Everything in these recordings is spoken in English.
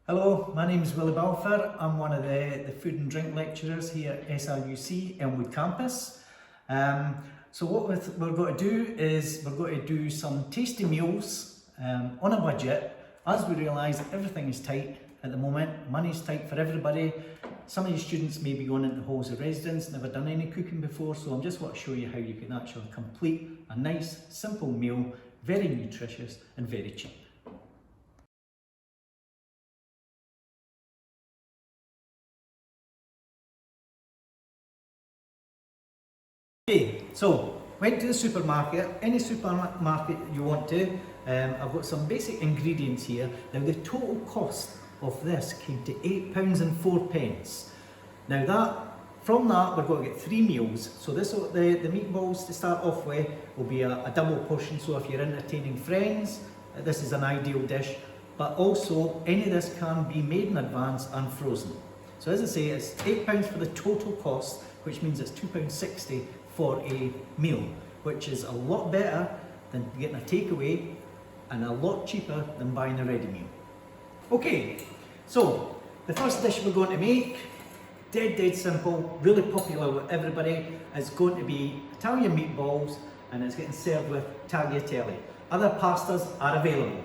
Hello, my name is Wullie Balfour. I'm one of the food and drink lecturers here at SRUC Elmwood campus. So what we're going to do is we're going to do some tasty meals on a budget, as we realise everything is tight at the moment. Money's tight for everybody. Some of you students may be going into halls of residence, never done any cooking before, so I just want to show you how you can actually complete a nice, simple meal, very nutritious and very cheap. Okay, so went to the supermarket, any supermarket you want to. I've got some basic ingredients here. Now the total cost of this came to £8.04. Now from that we're going to get 3 meals. So the meatballs to start off with will be a double portion, so if you're entertaining friends, this is an ideal dish. But also any of this can be made in advance and frozen. So as I say, it's £8 for the total cost, which means it's £2.60 for a meal, which is a lot better than getting a takeaway and a lot cheaper than buying a ready meal. Okay, so the first dish we're going to make, dead simple, really popular with everybody, is going to be Italian meatballs, and it's getting served with tagliatelle. Other pastas are available.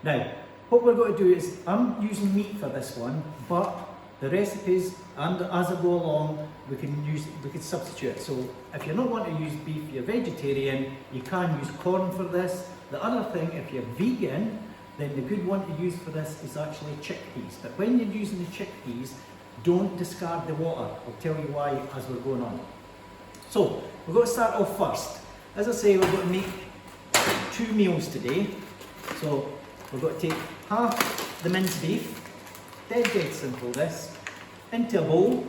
Now, what we're going to do is, I'm using meat for this one, but the recipes, and as I go along, we can substitute. So if you're not wanting to use beef, you're vegetarian, you can use corn for this. The other thing, if you're vegan, then the good one to use for this is actually chickpeas. But when you're using the chickpeas, don't discard the water. I'll tell you why as we're going on. So we're going to start off first. As I say, we're going to make 2 meals today. So we're going to take half the minced beef, dead simple this, into a bowl.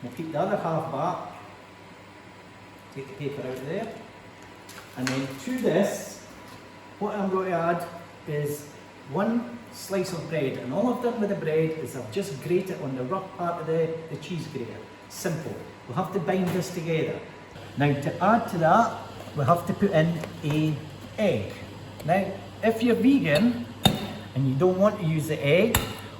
We'll keep the other half back, take the paper out there, and then to this, what I'm going to add is 1 slice of bread, and all I've done with the bread is I've just grated on the rough part of the cheese grater. Simple. We'll have to bind this together. Now to add to that, we'll have to put in an egg. Now if you're vegan and you don't want to use the egg,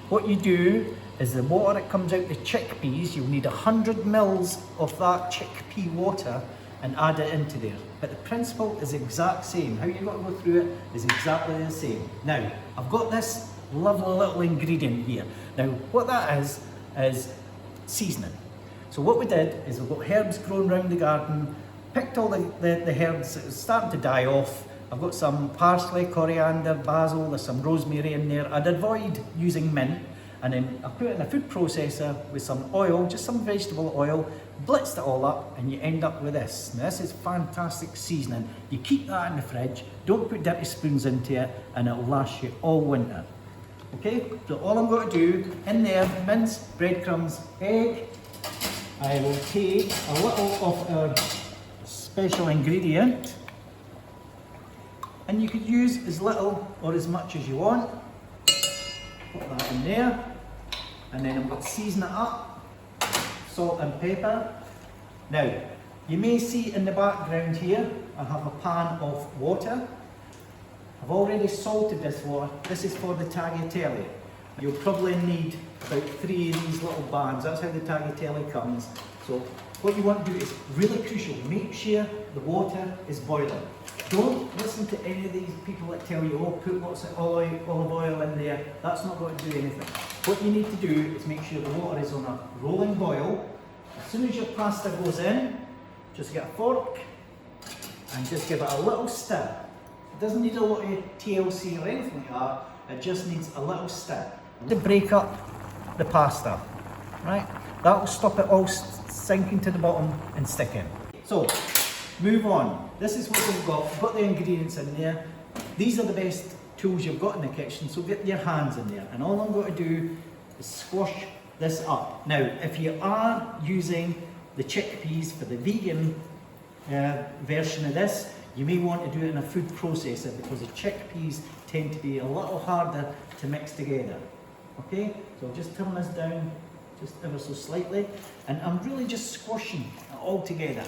what you do is the water that comes out the chickpeas, you'll need 100 mils of that chickpea water and add it into there. But the principle is the exact same. How you've got to go through it is exactly the same. Now, I've got this lovely little ingredient here. Now, what that is seasoning. So what we did is we've got herbs grown around the garden, picked all the herbs that are starting to die off. I've got some parsley, coriander, basil, there's some rosemary in there. I'd avoid using mint, and then I put it in a food processor with some oil, just some vegetable oil, blitzed it all up, and you end up with this. Now this is fantastic seasoning. You keep that in the fridge, don't put dirty spoons into it, and it'll last you all winter. Okay, so all I'm going to do in there, mince, breadcrumbs, egg. I will take a little of our special ingredient, and you could use as little or as much as you want. Put that in there, and then I'm going to season it up, salt and pepper. Now, you may see in the background here, I have a pan of water. I've already salted this water. This is for the tagliatelle. You'll probably need about 3 of these little bands. That's how the tagliatelle comes. So what you want to do is really crucial. Make sure the water is boiling. Don't listen to any of these people that tell you, oh, put lots of olive oil in there. That's not going to do anything. What you need to do is make sure the water is on a rolling boil. As soon as your pasta goes in, just get a fork and just give it a little stir. It doesn't need a lot of TLC or anything like that. It just needs a little stir. To break up the pasta, right? That will stop it all sinking to the bottom and sticking. So, move on. This is what we've got. We've got the ingredients in there. These are the best tools you've got in the kitchen, so get your hands in there. And all I'm going to do is squash this up. Now, if you are using the chickpeas for the vegan version of this, you may want to do it in a food processor because the chickpeas tend to be a little harder to mix together. Okay, so I'll just turn this down just ever so slightly, and I'm really just squashing it all together.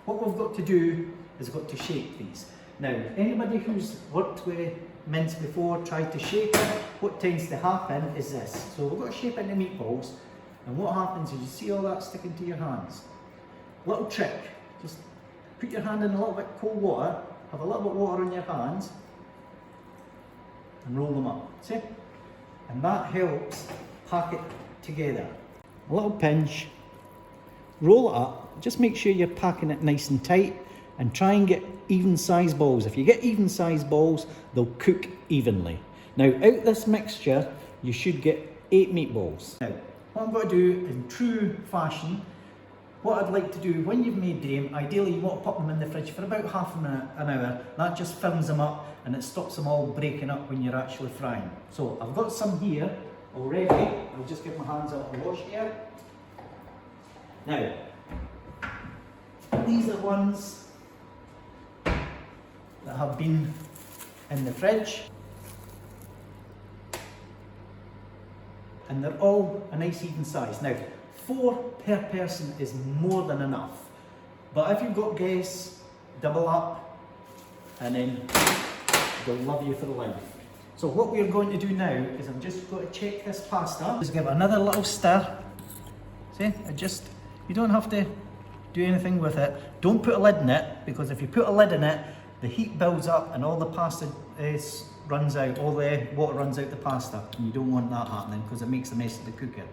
What we've got to do is we've got to shake these. Now, anybody who's worked with mince before, tried to shape it, what tends to happen is this. So we've got to shape it into meatballs, and what happens is you see all that sticking to your hands. Little trick, just put your hand in a little bit of cold water, have a little bit of water on your hands, and roll them up, see? And that helps pack it together. A little pinch, roll it up, just make sure you're packing it nice and tight, and try and get even sized balls. If you get even sized balls, they'll cook evenly. Now, out this mixture, you should get 8 meatballs. Now, what I'm going to do in true fashion, what I'd like to do when you've made them, ideally you want to pop them in the fridge for about half an hour. That just firms them up and it stops them all breaking up when you're actually frying. So I've got some here already. I'll just get my hands out of the wash here. Now, these are ones that have been in the fridge, and they're all a nice even size. Now, 4 per person is more than enough, but if you've got guests, double up, and then they'll love you for life. So what we're going to do now is I'm just going to check this pasta. Just give it another little stir. See, you don't have to do anything with it. Don't put a lid in it, because if you put a lid in it, the heat builds up and all the pasta runs out, all the water runs out the pasta, and you don't want that happening because it makes a mess of the cooker.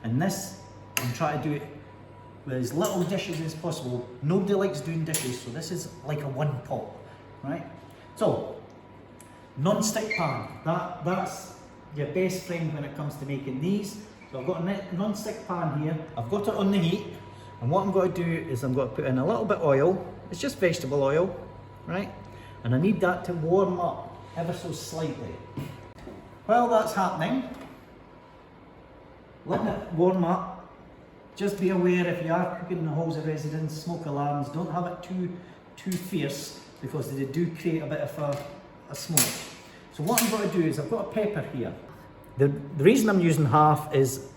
And this, I'm trying to do it with as little dishes as possible. Nobody likes doing dishes, so this is like a one pot, right? So, non-stick pan, that's your best friend when it comes to making these. So I've got a non-stick pan here, I've got it on the heat, and what I'm going to do is I'm going to put in a little bit of oil. It's just vegetable oil, right? And I need that to warm up ever so slightly. While that's happening, letting it warm up, just be aware if you are cooking in the halls of residence, smoke alarms, don't have it too fierce, because they do create a bit of a smoke. So what I'm going to do is I've got a pepper here. The reason I'm using half is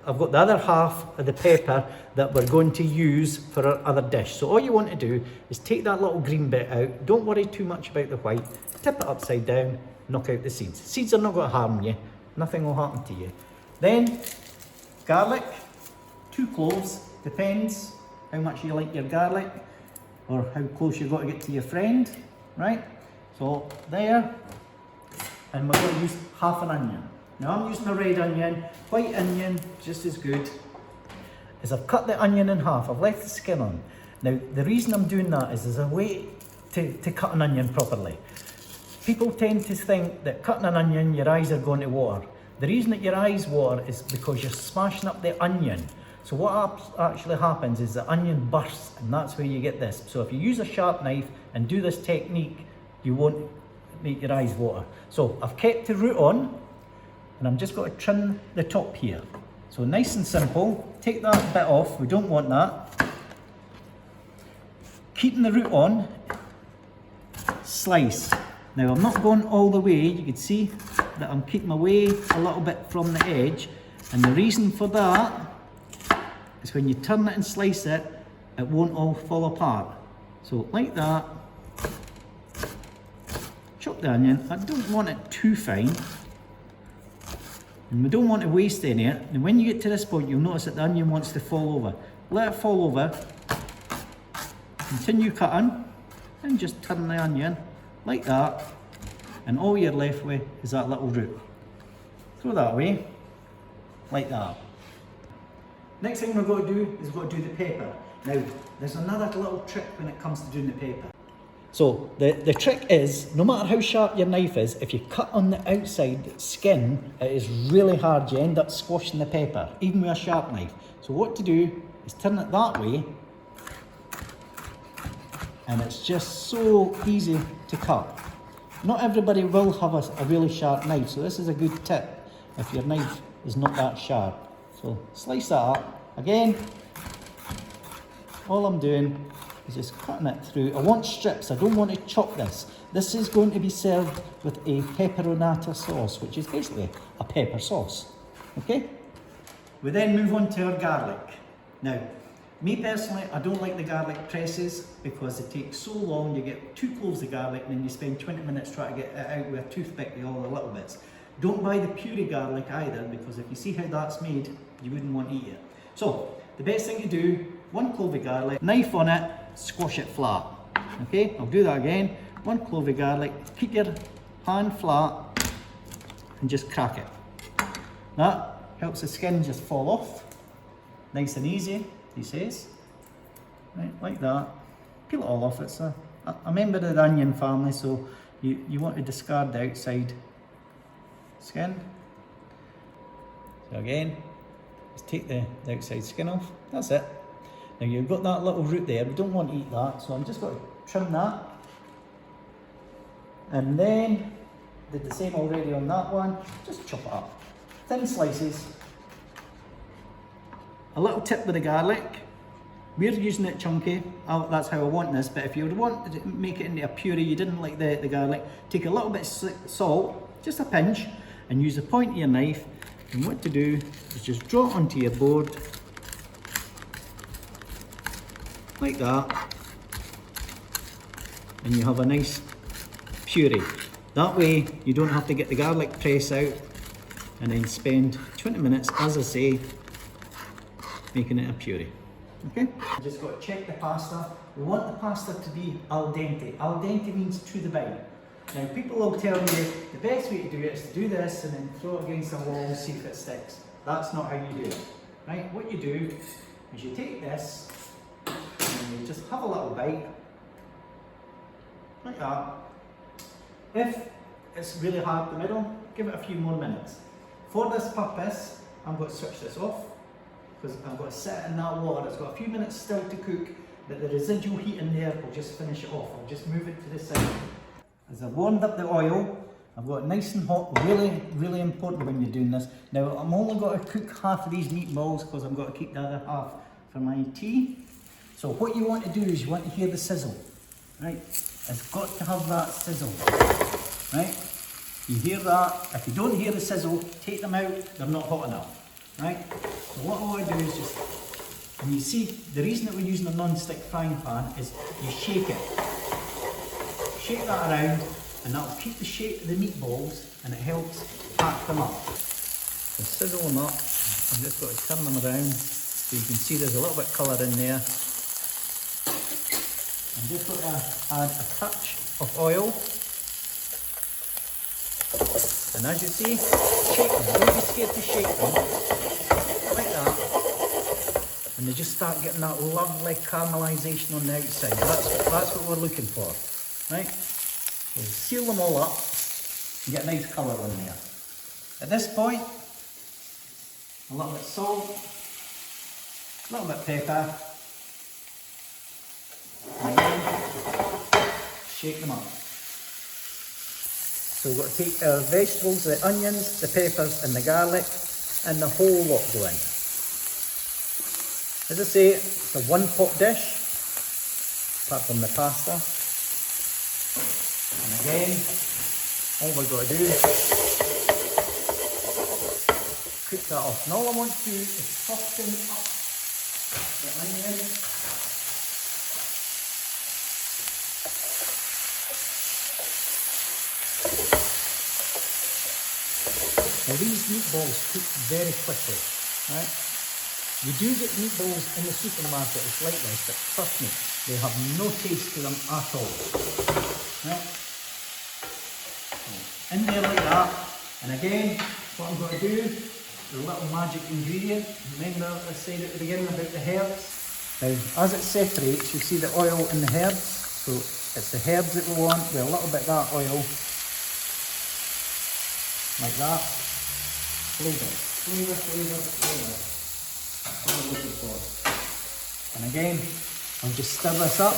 I've got the other half of the pepper that we're going to use for our other dish. So all you want to do is take that little green bit out. Don't worry too much about the white. Tip it upside down, knock out the seeds. Seeds are not going to harm you. Nothing will happen to you. Then garlic, 2 cloves, depends how much you like your garlic or how close you've got to get to your friend, right? So there, and we're going to use half an onion. Now I'm using a red onion, white onion, just as good. As I've cut the onion in half, I've left the skin on. Now the reason I'm doing that is there's a way to cut an onion properly. People tend to think that cutting an onion, your eyes are going to water. The reason that your eyes water is because you're smashing up the onion. So what actually happens is the onion bursts, and that's where you get this. So if you use a sharp knife and do this technique, you won't make your eyes water. So I've kept the root on, and I'm just going to trim the top here. So nice and simple, take that bit off, we don't want that. Keeping the root on, slice. Now I'm not going all the way, you can see that I'm keeping away a little bit from the edge, and the reason for that is when you turn it and slice it, it won't all fall apart. So like that, chop the onion. I don't want it too fine, and we don't want to waste any of it. And when you get to this point, you'll notice that the onion wants to fall over. Let it fall over, continue cutting, and just turn the onion like that, and all you're left with is that little root. Throw that away, like that. Next thing we're going to do is we're going to do the pepper. Now, there's another little trick when it comes to doing the pepper. So the trick is, no matter how sharp your knife is, if you cut on the outside skin, it is really hard. You end up squashing the pepper, even with a sharp knife. So what to do is turn it that way, and it's just so easy to cut. Not everybody will have a really sharp knife, so this is a good tip if your knife is not that sharp. So slice that up. Again, all I'm doing is just cutting it through. I want strips, I don't want to chop this. This is going to be served with a peperonata sauce, which is basically a pepper sauce, okay? We then move on to our garlic. Now, Me personally, I don't like the garlic presses because they take so long. You get 2 cloves of garlic and then you spend 20 minutes trying to get it out with a toothpick with all the little bits. Don't buy the puree garlic either, because if you see how that's made, you wouldn't want to eat it. So, the best thing to do, 1 clove of garlic, knife on it, squash it flat. Okay, I'll do that again. 1 clove of garlic, keep your hand flat and just crack it. That helps the skin just fall off. Nice and easy, he says. Right, like that. Peel it all off. It's a member of the onion family, so you want to discard the outside skin. So again, just take the outside skin off. That's it. Now you've got that little root there. We don't want to eat that, so I'm just going to trim that. And then, did the same already on that one. Just chop it up. Thin slices. A little tip with the garlic. We're using it chunky. That's how I want this. But if you would want to make it into a puree, you didn't like the garlic, take a little bit of salt, just a pinch, and use the point of your knife. And what to do is just draw it onto your board, like that, and you have a nice puree. That way you don't have to get the garlic press out and then spend 20 minutes, as I say, making it a puree. Okay? Just got to check the pasta. We want the pasta to be al dente. Al dente means to the bite. Now people will tell you the best way to do it is to do this and then throw it against the wall and see if it sticks. That's not how you do it. Right? What you do is you take this and you just have a little bite, like that. If it's really hard in the middle, give it a few more minutes. For this purpose, I'm going to switch this off, because I'm going to set it in that water. It's got a few minutes still to cook, but the residual heat in there will just finish it off. I'll just move it to the side. As I've warmed up the oil, I've got it nice and hot. Really, really important when you're doing this. Now, I'm only going to cook half of these meatballs because I've got to keep the other half for my tea. So what you want to do is you want to hear the sizzle, right? It's got to have that sizzle, right? You hear that. If you don't hear the sizzle, take them out. They're not hot enough, right? So what I want to do is just, and you see, the reason that we're using a non-stick frying pan is you shake it. Shake that around, and that'll keep the shape of the meatballs, and it helps pack them up. So sizzle them up. I've just got to turn them around so you can see there's a little bit of colour in there. I'm just going to add a touch of oil. And as you see, shake them. Don't be scared to shake them. Like that. And they just start getting that lovely caramelisation on the outside. That's what we're looking for. Right? We'll seal them all up and get a nice colour on there. At this point, a little bit of salt, a little bit of pepper, and then shake them up. So we've got to take our vegetables, the onions, the peppers and the garlic, and the whole lot go in. As I say, it's a one pot dish, apart from the pasta. And again, all we've got to do is cook that off. And all I want to do is soften up the onion. Now these meatballs cook very quickly, right? You do get meatballs in the supermarket, it's like this, but trust me, they have no taste to them at all. Right? In there like that, and again, what I'm going to do, the little magic ingredient, remember I said at the beginning about the herbs? Now, as it separates, you see the oil and the herbs, so it's the herbs that we want, with a little bit of that oil, like that. Flavour. That's what we're looking for. And again, I'll just stir this up.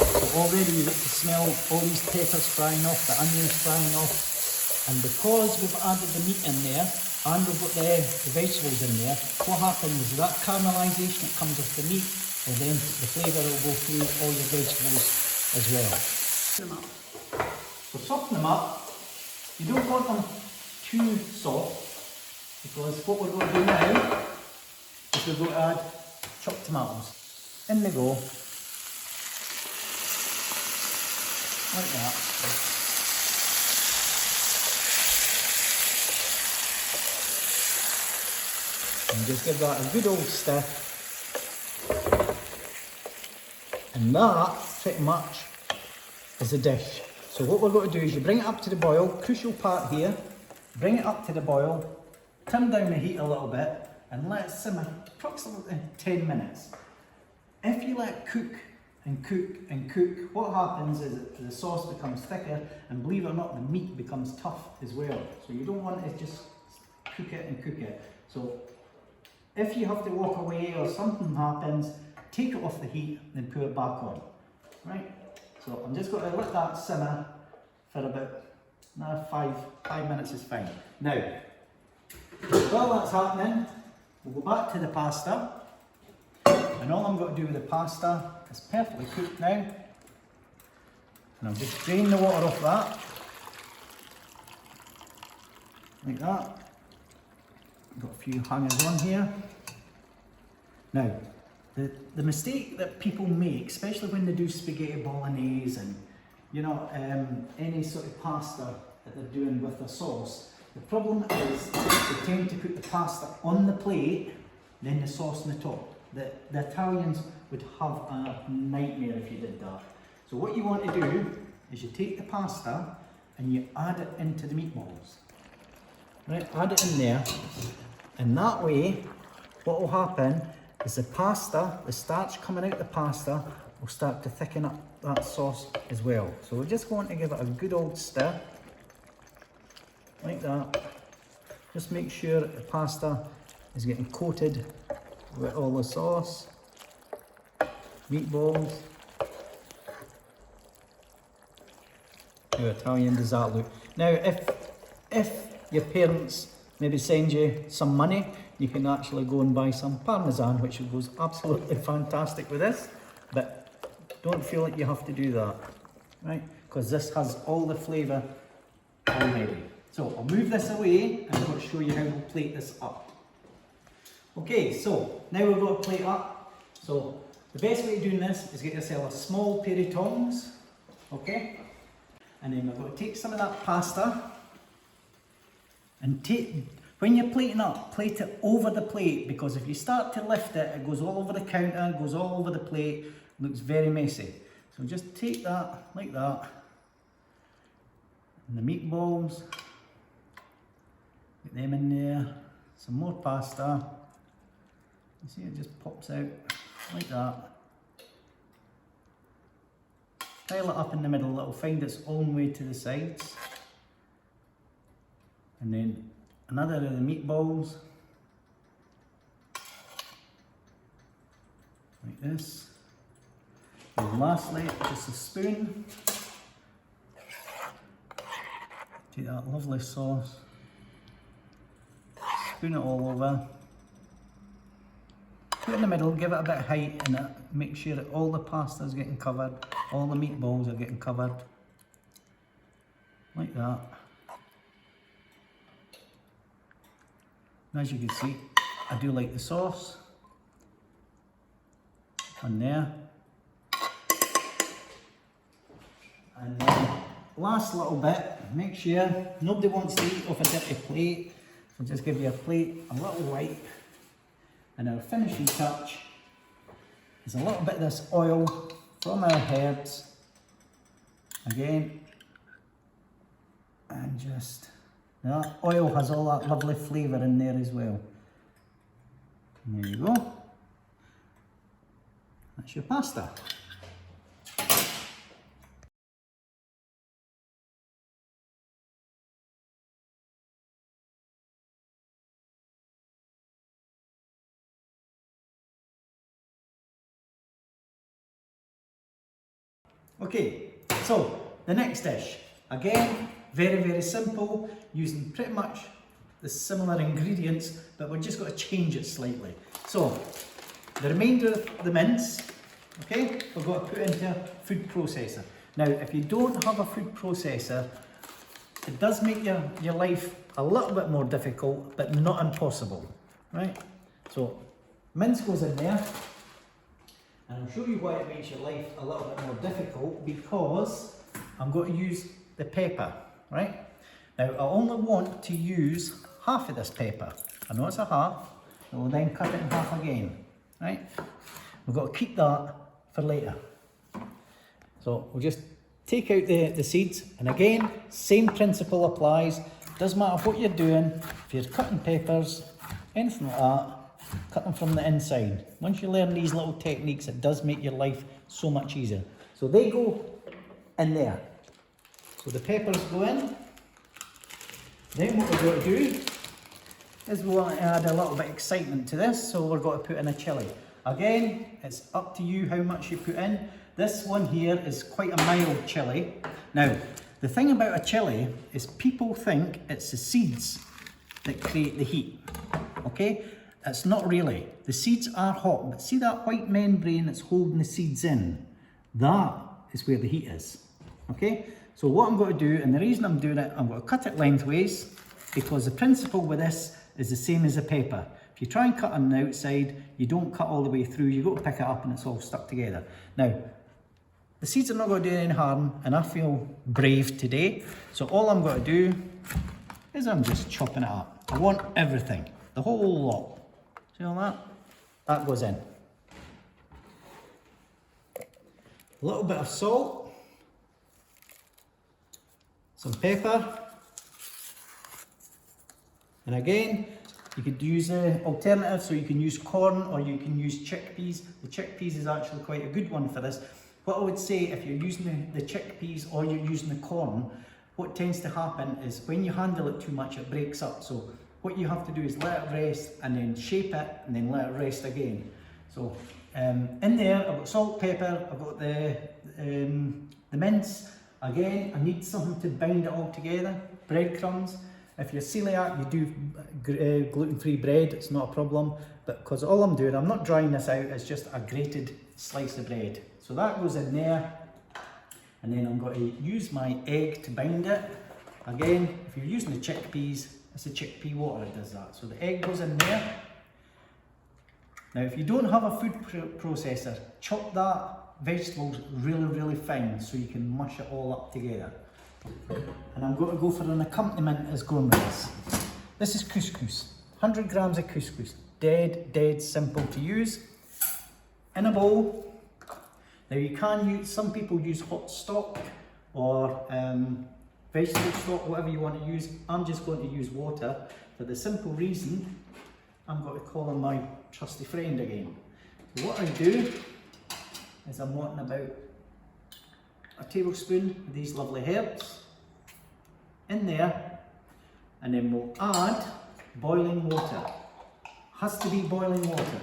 So already you get to smell all these peppers frying off, the onions frying off. And because we've added the meat in there, and we've got the vegetables in there, what happens is that caramelisation that comes with the meat, and then the flavour will go through all your vegetables as well. So soften them up. You don't want them too soft, Because what we're going to do now is we're going to add chopped tomatoes. In they go. Like that. And just give that a good old stir. And that, pretty much, is the dish. So what we're going to do is you bring it up to the boil, crucial part here, bring it up to the boil, turn down the heat a little bit, and let it simmer approximately 10 minutes. If you let it cook and cook and cook, what happens is that the sauce becomes thicker, and believe it or not, the meat becomes tough as well. So you don't want to just cook it and cook it. So if you have to walk away or something happens, take it off the heat and put it back on. Right? So I'm just going to let that simmer for about another 5 minutes is fine. Now, while that's happening, we'll go back to the pasta. And all I'm going to do with the pasta is perfectly cooked now. And I'll just drain the water off that. Like that. Got a few hangers on here. Now, the mistake that people make, especially when they do spaghetti bolognese and any sort of pasta that they're doing with a sauce, the problem is they tend to put the pasta on the plate, then the sauce on the top. The Italians would have a nightmare if you did that. So what you want to do is you take the pasta and you add it into the meatballs. Right, add it in there, and that way what will happen is the pasta, the starch coming out the pasta, will start to thicken up that sauce as well. So we're just going to give it a good old stir, like that. Just make sure that the pasta is getting coated with all the sauce, meatballs. How Italian does that look? Now, if your parents maybe send you some money, you can actually go and buy some Parmesan, which goes absolutely fantastic with this, but don't feel like you have to do that, right? Because this has all the flavour already. So I'll move this away and I'm going to show you how we'll plate this up. Okay, so now we're going to plate up. So the best way of doing this is get yourself a small pair of tongs, okay? And then we're going to take some of that pasta and when you're plating up, plate it over the plate, because if you start to lift it, it goes all over the counter, goes all over the plate, looks very messy. So just take that like that, and the meatballs, get them in there, some more pasta. You see it just pops out like that. Pile it up in the middle, it'll find its own way to the sides. And then another of the meatballs, like this. And lastly, just a spoon. Take that lovely sauce, spoon it all over. Put it in the middle, give it a bit of height in it, make sure that all the pasta is getting covered, all the meatballs are getting covered, like that. And as you can see, I do like the sauce on there. And then last little bit, make sure nobody wants to eat off a dirty plate, so just give you a plate, a little wipe. And our finishing touch is a little bit of this oil from our herbs, again, and just, that oil has all that lovely flavour in there as well. And there you go, that's your pasta. Okay, so the next dish, again, very, very simple, using pretty much the similar ingredients, but we're just going to change it slightly. So, the remainder of the mince, okay, we're going to put into a food processor. Now, if you don't have a food processor, it does make your life a little bit more difficult, but not impossible, right? So mince goes in there, and I'll show you why it makes your life a little bit more difficult, because I'm going to use the pepper, right? Now I only want to use half of this pepper. I know it's a half, so we'll then cut it in half again, right? We've got to keep that for later. So we'll just take out the seeds, and again, same principle applies. Doesn't matter what you're doing, if you're cutting peppers, anything like that, cut them from the inside. Once you learn these little techniques, it does make your life so much easier. So they go in there. So the peppers go in. Then what we're going to do is we want to add a little bit of excitement to this, so we're going to put in a chilli. Again, it's up to you how much you put in. This one here is quite a mild chilli. Now, the thing about a chilli is people think it's the seeds that create the heat, okay? It's not really. The seeds are hot, but see that white membrane that's holding the seeds in? That is where the heat is, okay? So what I'm going to do, and the reason I'm doing it, I'm going to cut it lengthways, because the principle with this is the same as a pepper. If you try and cut on the outside, you don't cut all the way through, you got to pick it up and it's all stuck together. Now, the seeds are not going to do any harm, and I feel brave today, so all I'm going to do is I'm just chopping it up. I want everything, the whole lot. See all that? That goes in. A little bit of salt, some pepper, and again, you could use an alternative, so you can use corn or you can use chickpeas. The chickpeas is actually quite a good one for this. What I would say, if you're using the chickpeas or you're using the corn, what tends to happen is when you handle it too much, it breaks up. So what you have to do is let it rest and then shape it and then let it rest again. So in there, I've got salt, pepper, I've got the mince. Again, I need something to bind it all together. Breadcrumbs. If you're celiac, you do gluten-free bread, it's not a problem. But because all I'm doing, I'm not drying this out, it's just a grated slice of bread. So that goes in there. And then I'm going to use my egg to bind it. Again, if you're using the chickpeas, it's the chickpea water that does that. So the egg goes in there. Now, if you don't have a food processor, chop that vegetables really, really fine so you can mush it all up together. And I'm going to go for an accompaniment as going with this. This is couscous, 100 grams of couscous, dead simple to use. In a bowl. Now you can use, some people use hot stock or vegetable stock, whatever you want to use. I'm just going to use water for the simple reason I'm going to call on my trusty friend again. So what I do is I'm wanting about a tablespoon of these lovely herbs in there, and then we'll add boiling water. Has to be boiling water.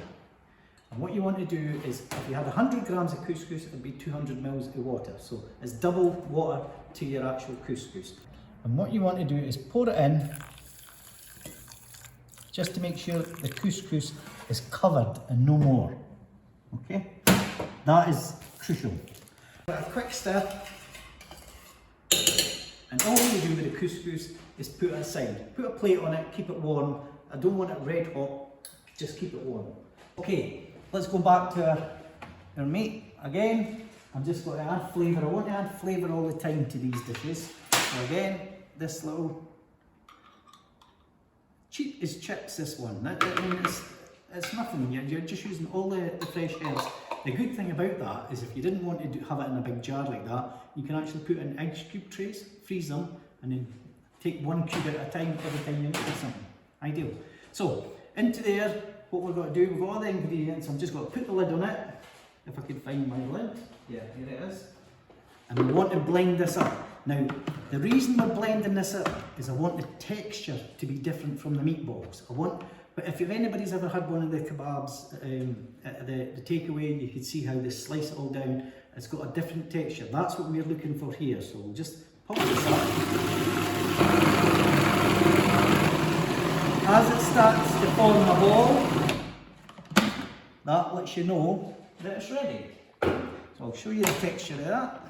And what you want to do is, if you had 100 grams of couscous, it would be 200 mils of water. So it's double water to your actual couscous. And what you want to do is pour it in, just to make sure the couscous is covered and no more. Okay? That is crucial. A quick stir, and all you do with the couscous is put it aside. Put a plate on it, keep it warm. I don't want it red hot, just keep it warm. Okay, let's go back to our meat. Again, I'm just going to add flavour. I want to add flavour all the time to these dishes. So again, this little, cheap as chips, this one. I mean, it's nothing, you're just using all the fresh herbs. The good thing about that is if you didn't want to have it in a big jar like that, you can actually put in ice cube trays, freeze them, and then take one cube at a time every time you make something. Ideal. So, into there, what we're going to do, we've got all the ingredients. I'm just going to put the lid on it, if I can find my lid. Yeah, here it is. And we want to blend this up. Now, the reason we're blending this up is I want the texture to be different from the meatballs. But if anybody's ever had one of the kebabs at the takeaway, you can see how they slice it all down. It's got a different texture. That's what we're looking for here. So we'll just pop this up. As it starts to form a ball, that lets you know that it's ready. So I'll show you the texture of that.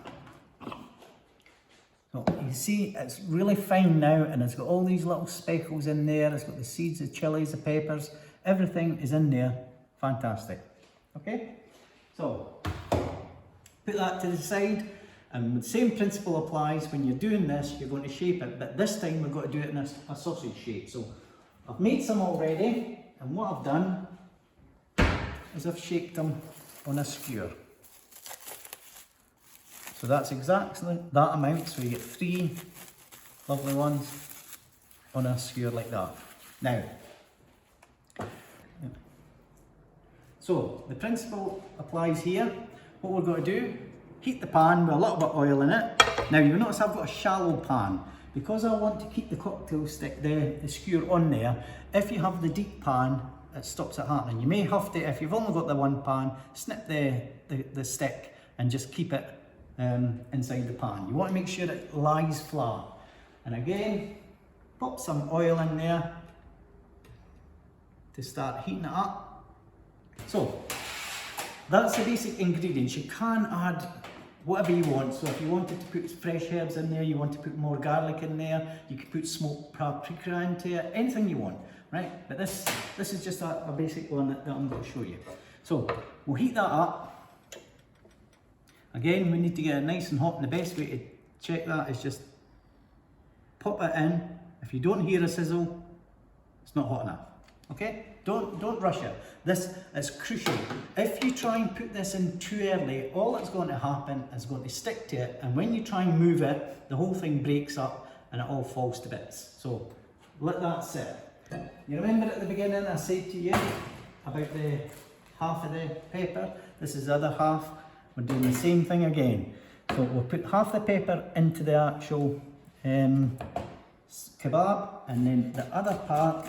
So you see it's really fine now, and it's got all these little speckles in there. It's got the seeds, the chilies, the peppers, everything is in there. Fantastic. Okay, so put that to the side, and the same principle applies when you're doing this. You're going to shape it, but this time we've got to do it in a sausage shape. So I've made some already, and what I've done is I've shaped them on a skewer. So that's exactly that amount, so you get 3 lovely ones on a skewer like that. Now, so the principle applies here. What we're going to do, heat the pan with a little bit of oil in it. Now you'll notice I've got a shallow pan, because I want to keep the cocktail stick, the skewer on there. If you have the deep pan, it stops it happening. You may have to, if you've only got the one pan, snip the stick and just keep it inside the pan. You want to make sure it lies flat. And again, pop some oil in there to start heating it up. So that's the basic ingredients. You can add whatever you want. So if you wanted to put fresh herbs in there, you want to put more garlic in there, you could put smoked paprika into it, anything you want, right? But this is just a basic one that I'm going to show you. So we'll heat that up. Again, we need to get it nice and hot, and the best way to check that is just pop it in. If you don't hear a sizzle, it's not hot enough. Okay? Don't rush it. This is crucial. If you try and put this in too early, all that's going to happen is going to stick to it, and when you try and move it, the whole thing breaks up and it all falls to bits. So let that sit. You remember at the beginning I said to you about the half of the pepper? This is the other half. We're doing the same thing again. So we'll put half the pepper into the actual kebab, and then the other part,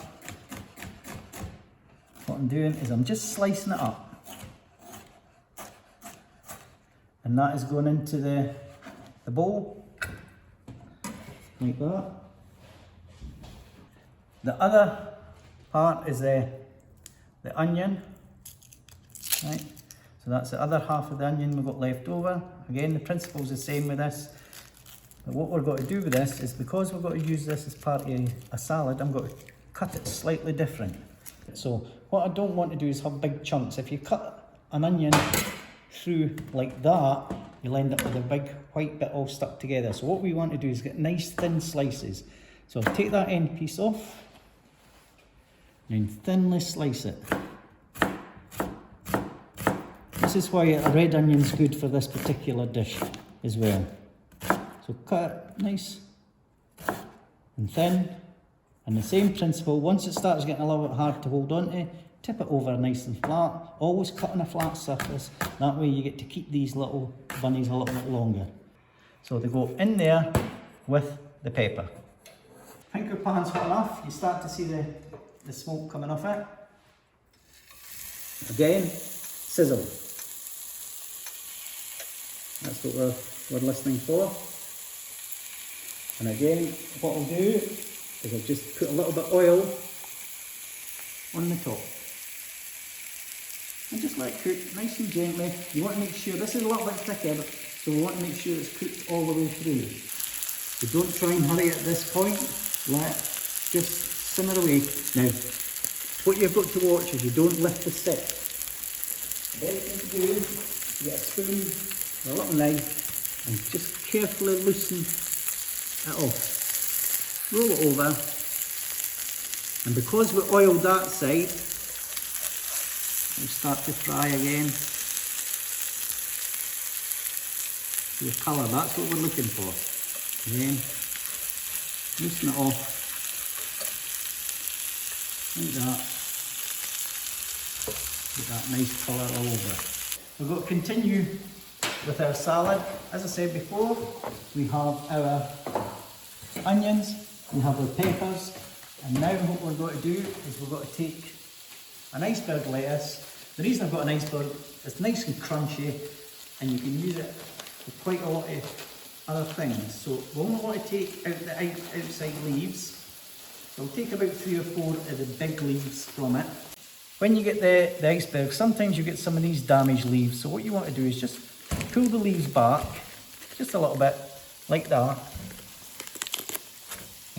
what I'm doing is I'm just slicing it up, and that is going into the bowl like that. The other part is the onion, right? So that's the other half of the onion we've got left over. Again, the principle is the same with this. But what we're going to do with this is, because we're going to use this as part of a salad, I'm going to cut it slightly different. So what I don't want to do is have big chunks. If you cut an onion through like that, you'll end up with a big white bit all stuck together. So what we want to do is get nice thin slices. So I'll take that end piece off and then thinly slice it. This is why a red onion's good for this particular dish as well. So cut it nice and thin. And the same principle, once it starts getting a little bit hard to hold on to, tip it over nice and flat. Always cut on a flat surface. That way you get to keep these little bunnies a little bit longer. So they go in there with the pepper. I think your pan's hot enough. You start to see the smoke coming off it. Again, sizzle. That's what we're listening for. And again, what I'll do is I'll just put a little bit of oil on the top. And just let it cook nice and gently. You want to make sure, this is a little bit thicker, so we want to make sure it's cooked all the way through. So don't try and hurry at this point. Let it just simmer away. Now, what you've got to watch is you don't lift the stick. The best thing to do is get a spoon or a little knife and just carefully loosen it off. Roll it over, and because we oiled that side, we'll start to fry again. The colour, that's what we're looking for. Again, loosen it off, like that. Get that nice colour all over. We've got to continue with our salad. As I said before, we have our onions, we have our peppers, and now what we're going to do is we're going to take an iceberg lettuce. The reason I've got an iceberg, it's nice and crunchy, and you can use it for quite a lot of other things. So we only want to take out the outside leaves. So we'll take about 3 or 4 of the big leaves from it. When you get the iceberg, sometimes you get some of these damaged leaves. So what you want to do is just pull the leaves back, just a little bit, like that.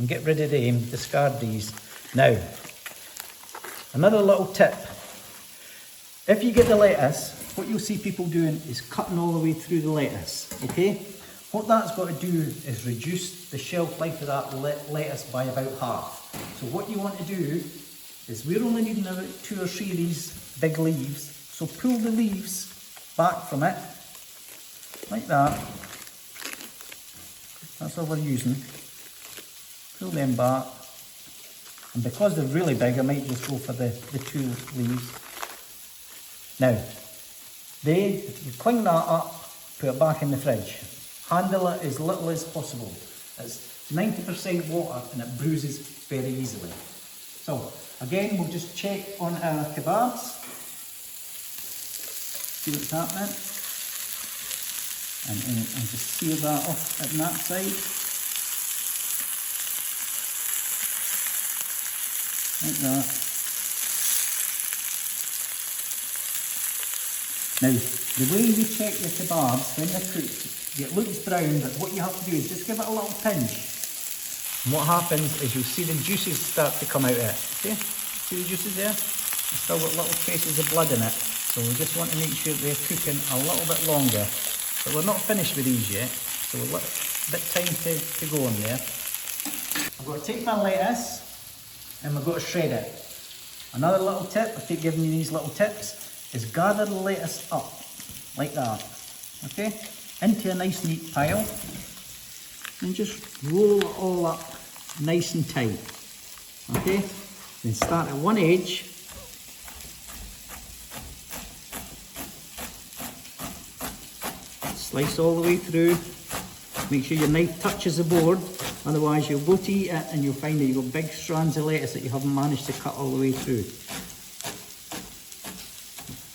and get rid of them, discard these. Now, another little tip. If you get the lettuce, what you'll see people doing is cutting all the way through the lettuce, okay? What that's got to do is reduce the shelf life of that lettuce by about half. So what you want to do is, we're only needing about 2 or 3 of these big leaves, so pull the leaves back from it, like that. That's all we're using. Pull them back, and because they're really big, I might just go for the 2 leaves. Now, you clean that up, put it back in the fridge. Handle it as little as possible. It's 90% water and it bruises very easily. So, again, we'll just check on our kebabs. See what's happening. And just seal that off at that side. Like that. Now, the way you check your kebabs when they're cooked, it looks brown, but what you have to do is just give it a little pinch. And what happens is you'll see the juices start to come out of it. See the juices there? It's still got little traces of blood in it. So we just want to make sure they're cooking a little bit longer. But we're not finished with these yet, so we've got a bit of time to go on there. I've got to take my lettuce and we've got to shred it. Another little tip, I keep giving you these little tips, is gather the lettuce up, like that, okay? Into a nice neat pile, and just roll it all up nice and tight, okay? Then start at one edge, slice all the way through, make sure your knife touches the board, otherwise you'll go to eat it and you'll find that you've got big strands of lettuce that you haven't managed to cut all the way through.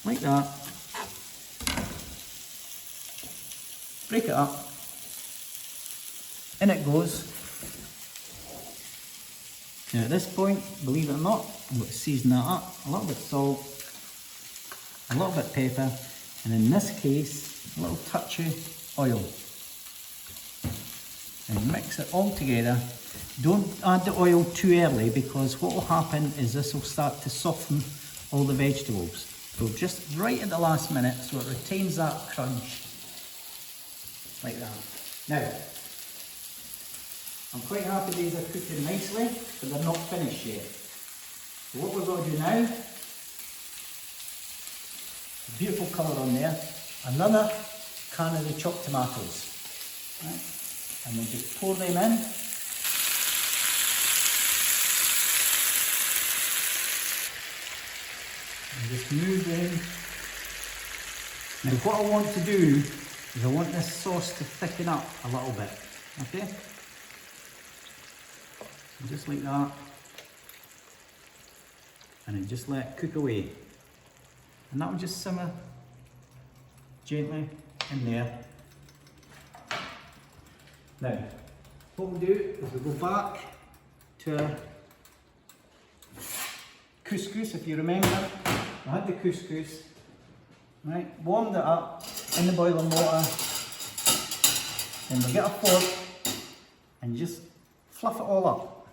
Like that. Break it up. In it goes. Now at this point, believe it or not, I'm going to season that up. A little bit of salt, a little bit of pepper, and in this case, a little touch of oil. And mix it all together. Don't add the oil too early, because what will happen is this will start to soften all the vegetables. So just right at the last minute, so it retains that crunch, like that. Now, I'm quite happy these are cooking nicely, but they're not finished yet. So what we're going to do now, beautiful colour on there, another can of the chopped tomatoes, right? And we'll just pour them in. And just move them. Now what I want to do is I want this sauce to thicken up a little bit, okay? So just like that. And then just let it cook away. And that will just simmer gently in there. Now, what we'll do is we'll go back to our couscous, if you remember. I had the couscous, right, warmed it up in the boiling water, then we'll get a fork and just fluff it all up.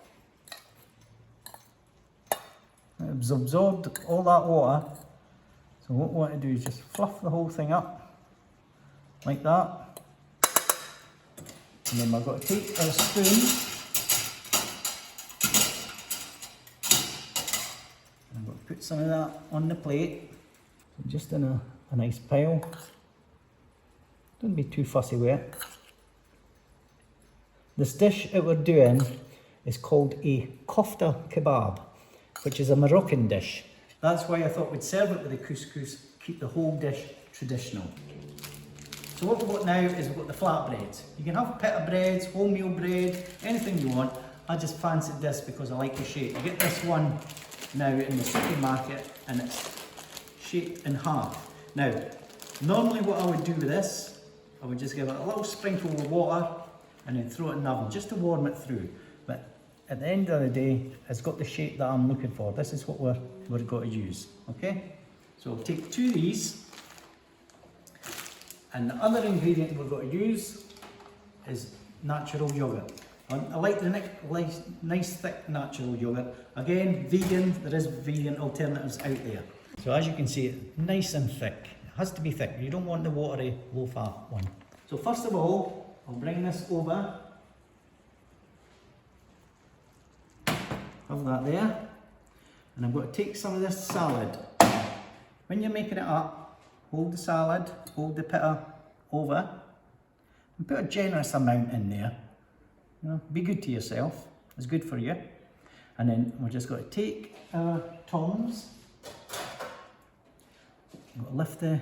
It's absorbed all that water, so what we want to do is just fluff the whole thing up, like that. And then we've got to take our spoon and we'll put some of that on the plate. So just in a nice pile. Don't be too fussy with it. This dish that we're doing is called a kofta kebab, which is a Moroccan dish. That's why I thought we'd serve it with the couscous, keep the whole dish traditional. So what we've got now is we've got the flatbreads. You can have pita breads, wholemeal bread, anything you want. I just fancied this because I like the shape. You get this one now in the supermarket and it's shaped in half. Now, normally what I would do with this, I would just give it a little sprinkle of water and then throw it in the oven just to warm it through. But at the end of the day, it's got the shape that I'm looking for. This is what we're going to use, okay? So I'll take 2 of these. And the other ingredient we're going to use is natural yogurt. I like the nice thick natural yogurt. Again, vegan, there is vegan alternatives out there. So as you can see, it's nice and thick. It has to be thick, you don't want the watery, low fat one. So first of all, I'll bring this over. Have that there. And I'm going to take some of this salad. When you're making it up, hold the salad, hold the pita over, and put a generous amount in there. You know, be good to yourself, it's good for you. And then we're just going to take our tongs, we're going to lift the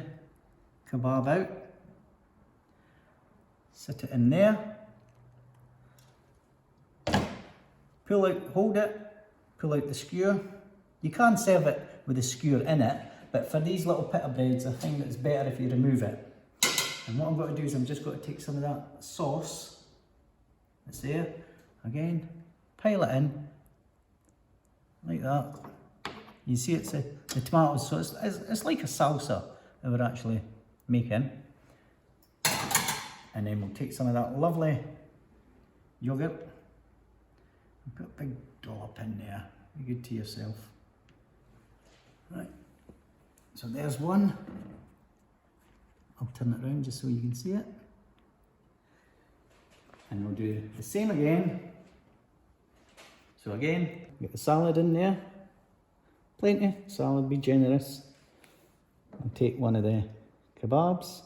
kebab out, sit it in there, pull out, hold it, pull out the skewer. You can serve it with the skewer in it, but for these little pita breads, I think it's better if you remove it. And what I'm going to do is I'm just going to take some of that sauce that's there, again, pile it in, like that. You see it's the tomatoes, so it's like a salsa that we're actually making. And then we'll take some of that lovely yogurt and put a big dollop in there. Be good to yourself. Right, so there's one. I'll turn it around just so you can see it. And we'll do the same again. So again, get the salad in there. Plenty, salad, be generous. I'll take one of the kebabs.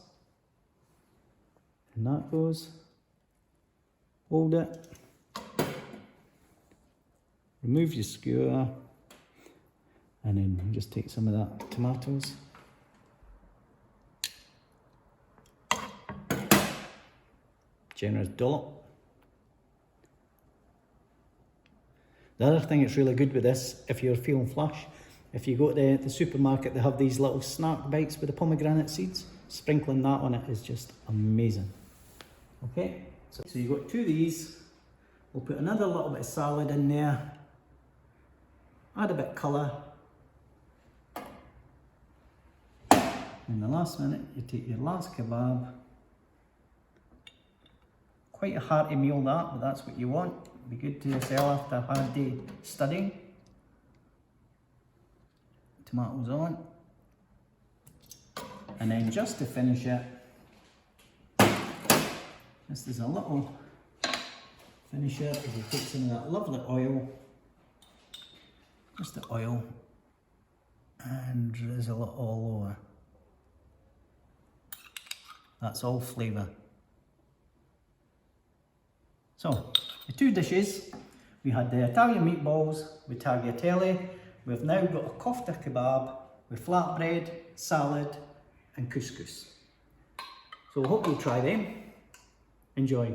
And that goes. Hold it. Remove your skewer. And then just take some of that tomatoes. Generous dollop. The other thing that's really good with this, if you're feeling flush, if you go to the supermarket, they have these little snack bites with the pomegranate seeds. Sprinkling that on it is just amazing. Okay, so you've got two of these. We'll put another little bit of salad in there. Add a bit of colour. In the last minute, you take your last kebab. Quite a hearty meal that, but that's what you want. Be good to yourself after a hard day studying. Tomatoes on. And then just to finish it, just as a little finisher, is you take some of that lovely oil, just the oil, and drizzle it all over. That's all flavour. So, the two dishes, we had the Italian meatballs with tagliatelle. We've now got a kofta kebab with flatbread, salad and couscous. So I hope you'll try them. Enjoy.